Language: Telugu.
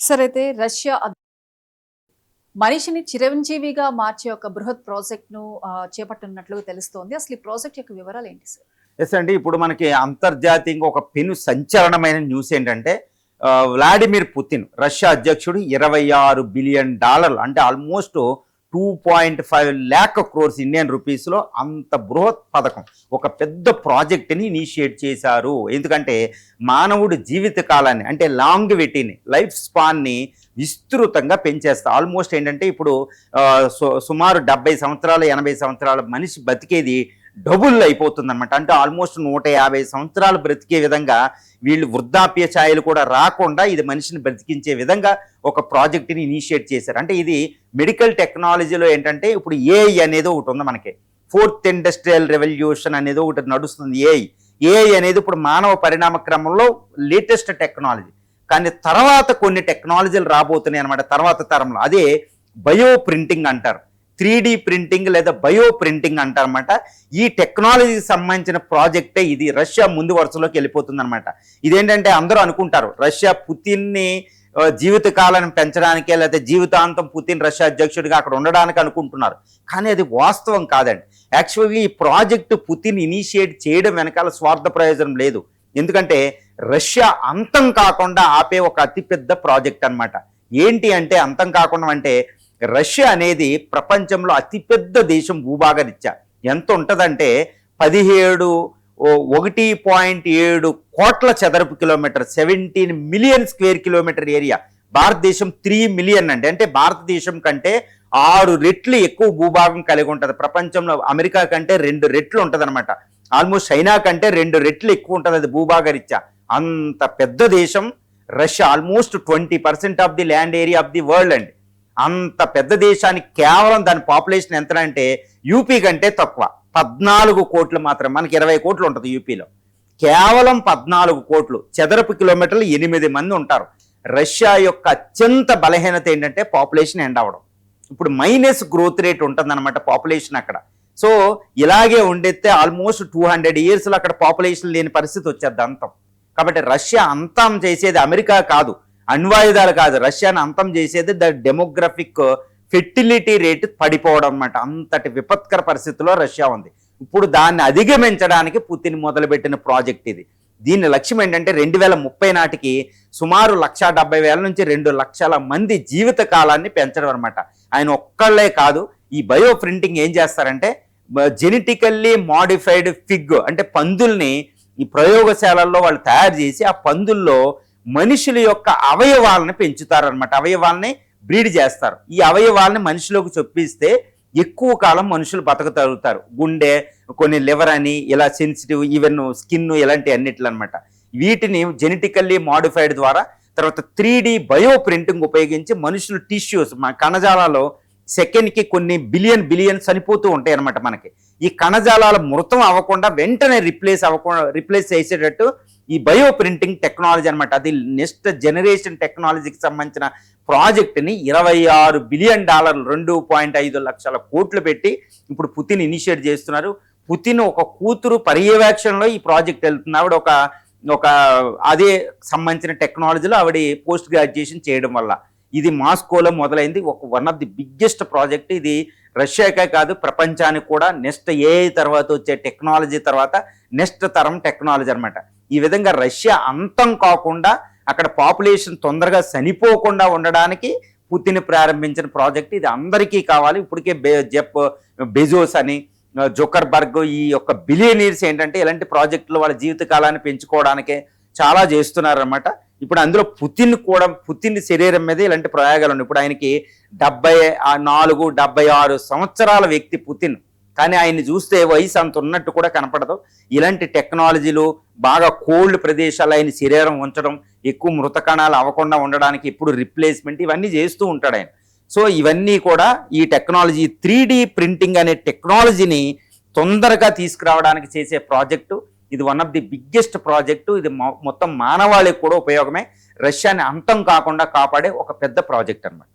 సరే అయితే రష్యా మనిషిని చిరంజీవిగా మార్చే ఒక బృహత్ ప్రాజెక్ట్‌ను చేపట్టనున్నట్లుగా తెలుస్తోంది. అసలు ఈ ప్రాజెక్ట్ యొక్క వివరాలేంటి సార్? యెస్ అండి. ఇప్పుడు మనకి అంతర్జాతీయంగా ఒక పెను సంచలనమైన న్యూస్ ఏంటంటే వ్లాడిమిర్ పుతిన్ రష్యా అధ్యక్షుడు $26 బిలియన్ అంటే ఆల్మోస్ట్ 2.5 lakh crores ఇండియన్ రూపీస్‌లో అంత బృహత్ పథకం. ఒక పెద్ద ప్రాజెక్ట్‌ని ఇనిషియేట్ చేశారు. ఎందుకంటే మానవుడి జీవిత కాలాన్ని అంటే లాంగివిటీని, లైఫ్ స్పాన్‌ని విస్తృతంగా పెంచేస్తా. ఆల్మోస్ట్ ఏంటంటే ఇప్పుడు సుమారు 70 సంవత్సరాలు, 80 సంవత్సరాల మనిషి బతికేది డబుల్ అయిపోతుందన్నమాట. అంటే ఆల్మోస్ట్ 150 సంవత్సరాలు బ్రతికే విధంగా వీళ్ళు వృద్ధాప్య ఛాయలు కూడా రాకుండా ఇది మనిషిని బ్రతికించే విధంగా ఒక ప్రాజెక్ట్ని ఇనిషియేట్ చేశారు. అంటే ఇది మెడికల్ టెక్నాలజీలో ఏంటంటే ఇప్పుడు ఏఐ అనేది ఒకటి ఉంది మనకి. ఫోర్త్ ఇండస్ట్రియల్ రెవల్యూషన్ అనేది ఒకటి నడుస్తుంది. ఏఐ అనేది ఇప్పుడు మానవ పరిణామ క్రమంలో లేటెస్ట్ టెక్నాలజీ. కానీ తర్వాత కొన్ని టెక్నాలజీలు రాబోతున్నాయి అనమాట తర్వాత తరంలో. అదే బయో ప్రింటింగ్ అంటారు. 3D ప్రింటింగ్ లేదా బయో ప్రింటింగ్ అంటారన్నమాట. ఈ టెక్నాలజీకి సంబంధించిన ప్రాజెక్టే ఇది. రష్యా ముందు వరుసలోకి వెళ్ళిపోతుంది అనమాట. ఇదేంటంటే అందరూ అనుకుంటారు రష్యా పుతిన్ని జీవితకాలను పెంచడానికే లేదా జీవితాంతం పుతిన్ రష్యా అధ్యక్షుడిగా అక్కడ ఉండడానికి అనుకుంటున్నారు. కానీ అది వాస్తవం కాదండి. యాక్చువల్గా ఈ ప్రాజెక్టు పుతిన్ ఇనిషియేట్ చేయడం వెనకాల స్వార్థ ప్రయోజనం లేదు. ఎందుకంటే రష్యా అంతం కాకుండా ఆపే ఒక అతిపెద్ద ప్రాజెక్ట్ అనమాట. ఏంటి అంటే అంతం కాకుండా అంటే రష్యా అనేది ప్రపంచంలో అతిపెద్ద దేశం భూభాగరీత్యా. ఎంత ఉంటుందంటే 1.7 కోట్ల చదరపు kilometre, 17 million square kilometre area. భారతదేశం 3 మిలియన్ అండి. అంటే భారతదేశం కంటే 6 రెట్లు ఎక్కువ భూభాగం కలిగి ఉంటుంది. ప్రపంచంలో అమెరికా కంటే 2 రెట్లు ఉంటుంది అనమాట. ఆల్మోస్ట్ చైనా కంటే 2 రెట్లు ఎక్కువ ఉంటుంది అది భూభాగరీత్యా. అంత పెద్ద దేశం Russia. Almost 20% of the land area of the world అండి. అంత పెద్ద దేశానికి కేవలం దాని పాపులేషన్ ఎంత అంటే యూపీ కంటే తక్కువ, 14 కోట్లు మాత్రమే. మనకి 20 కోట్లు ఉంటుంది యూపీలో. కేవలం 14 కోట్లు చదరపు కిలోమీటర్లు 8 మంది ఉంటారు. రష్యా యొక్క అత్యంత బలహీనత ఏంటంటే పాపులేషన్ ఎండ్ అవ్వడం. ఇప్పుడు మైనస్ గ్రోత్ రేట్ ఉంటుందన్నమాట పాపులేషన్ అక్కడ. సో ఇలాగే ఉండేస్తే ఆల్మోస్ట్ 200 yearsలో అక్కడ పాపులేషన్ లేని పరిస్థితి వచ్చేది అంతం. కాబట్టి రష్యా అంతం చేసేది అమెరికా కాదు, అణ్వాయుధాలు కాదు. రష్యాను అంతం చేసేది ద డెమోగ్రఫిక్ ఫెర్టిలిటీ రేటు పడిపోవడం అన్నమాట. అంతటి విపత్కర పరిస్థితిలో రష్యా ఉంది. ఇప్పుడు దాన్ని అధిగమించడానికి పుతిన్ మొదలుపెట్టిన ప్రాజెక్ట్ ఇది. దీని లక్ష్యం ఏంటంటే 2030 నాటికి సుమారు 170,000 నుంచి 2 లక్షల మంది జీవిత కాలాన్ని పెంచడం అనమాట. ఆయన ఒక్కళ్ళే కాదు. ఈ బయో ప్రింటింగ్ ఏం చేస్తారంటే జెనెటికల్లీ మాడిఫైడ్ ఫిగ్ అంటే పందుల్ని ఈ ప్రయోగశాలల్లో వాళ్ళు తయారు చేసి ఆ పందుల్లో మనుషుల యొక్క అవయవాలను పెంచుతారనమాట. అవయవాలని బ్రీడ్ చేస్తారు. ఈ అవయవాలని మనిషిలోకి చొప్పిస్తే ఎక్కువ కాలం మనుషులు బతకగలుగుతారు. గుండె, కొన్ని లివర్ అని ఇలా సెన్సిటివ్, ఈవెన్ స్కిన్ ఇలాంటి అన్నిట్లు అనమాట. వీటిని జెనెటికల్లీ మాడిఫైడ్ ద్వారా తర్వాత 3D బయో ప్రింటింగ్ ఉపయోగించి మనుషులు టిష్యూస్ మన కణజాలాలో సెకండ్కి కొన్ని బిలియన్ చనిపోతూ ఉంటాయి అనమాట. మనకి ఈ కణజాలాల మృతం అవ్వకుండా వెంటనే రిప్లేస్ చేసేటట్టు ఈ బయో ప్రింటింగ్ టెక్నాలజీ అనమాట. అది నెక్స్ట్ జనరేషన్ టెక్నాలజీకి సంబంధించిన ప్రాజెక్ట్ని $26 బిలియన్ 2.5 లక్షల కోట్లు పెట్టి ఇప్పుడు పుతిన్ ఇనిషియేట్ చేస్తున్నారు. పుతిన్ ఒక కూతురు పర్యవేక్షణలో ఈ ప్రాజెక్ట్ వెళ్తుంది. ఆవిడ ఒక అదే సంబంధించిన టెక్నాలజీలో ఆవిడ పోస్ట్ గ్రాడ్యుయేషన్ చేయడం వల్ల ఇది మాస్కోలో మొదలైంది. One of the biggest project ఇది. రష్యాకే కాదు ప్రపంచానికి కూడా నెక్స్ట్ ఏఐ తర్వాత వచ్చే టెక్నాలజీ తర్వాత నెక్స్ట్ తరం టెక్నాలజీ అనమాట. ఈ విధంగా రష్యా అంతం కాకుండా అక్కడ పాపులేషన్ తొందరగా చనిపోకుండా ఉండడానికి పుతిన్ ప్రారంభించిన ప్రాజెక్ట్ ఇది. అందరికీ కావాలి. ఇప్పటికే జెఫ్ బెజోస్ అని, జుకర్బర్గ్ ఈ యొక్క బిలియనీర్స్ ఏంటంటే ఇలాంటి ప్రాజెక్టులు వాళ్ళ జీవితకాలాన్ని పెంచుకోవడానికే చాలా చేస్తున్నారన్నమాట. ఇప్పుడు అందులో పుతిన్ శరీరం మీద ఇలాంటి ప్రయోగాలు ఉన్నాయి. ఇప్పుడు ఆయనకి 74, 76 సంవత్సరాల వ్యక్తి పుతిన్. కానీ ఆయన్ని చూస్తే వయసు అంత ఉన్నట్టు కూడా కనపడదు. ఇలాంటి టెక్నాలజీలు బాగా కోల్డ్ ప్రదేశాలు ఆయన శరీరం ఉంచడం, ఎక్కువ మృత కణాలు అవ్వకుండా ఉండడానికి ఎప్పుడు రిప్లేస్మెంట్ ఇవన్నీ చేస్తూ ఉంటాడు ఆయన. సో ఇవన్నీ కూడా ఈ టెక్నాలజీ 3D ప్రింటింగ్ అనే టెక్నాలజీని తొందరగా తీసుకురావడానికి చేసే ప్రాజెక్టు ఇది. One of the biggest project ఇది. మొత్తం మానవాళికి కూడా ఉపయోగమే. రష్యాని అంతం కాకుండా కాపాడే ఒక పెద్ద ప్రాజెక్ట్ అన్నమాట.